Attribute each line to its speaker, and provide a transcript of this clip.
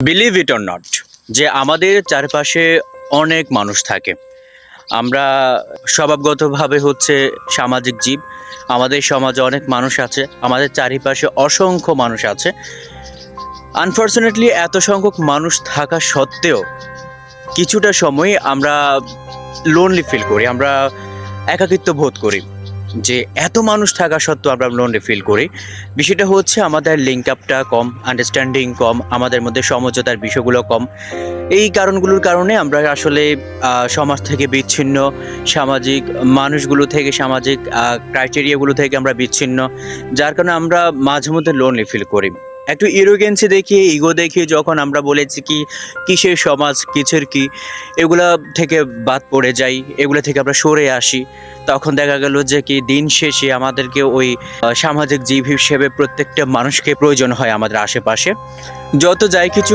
Speaker 1: Believe it or not, যে আমাদের চারপাশে অনেক মানুষ থাকে। আমরা স্বভাবগতভাবে হচ্ছে সামাজিক জীব। আমাদের সমাজে অনেক মানুষ আছে, আমাদের চারিপাশে অসংখ্য মানুষ আছে। আনফর্চুনেটলি এত সংখ্যক মানুষ থাকা সত্ত্বেও কিছুটা সময় আমরা লোনলি ফিল করি, আমরা একাকিত্ব বোধ করি। যে এত মানুষ থাকা সত্ত্বেও আমরা লোনলি ফিল করি, বিষয়টা হচ্ছে আমাদের লিঙ্ক আপটা কম, আন্ডারস্ট্যান্ডিং কম, আমাদের মধ্যে সমঝোতার বিষয়গুলো কম। এই কারণগুলোর কারণে আমরা আসলে সমাজ থেকে বিচ্ছিন্ন, সামাজিক মানুষগুলো থেকে, সামাজিক ক্রাইটেরিয়াগুলো থেকে আমরা বিচ্ছিন্ন, যার কারণে আমরা মাঝে মধ্যে লোনলি ফিল করি। একটু ইরোগেন্সি দেখিয়ে, ইগো দেখিয়ে যখন আমরা বলেছি কি কিসের সমাজ, কিসের কি, এগুলা থেকে বাদ পড়ে যাই, এগুলো থেকে আমরা সরে আসি, তখন দেখা গেল যে কি দিন শেষে আমাদেরকে ওই সামাজিক জীব হিসেবে প্রত্যেকটা মানুষকে প্রয়োজন হয় আমাদের আশেপাশে। যত যাই কিছু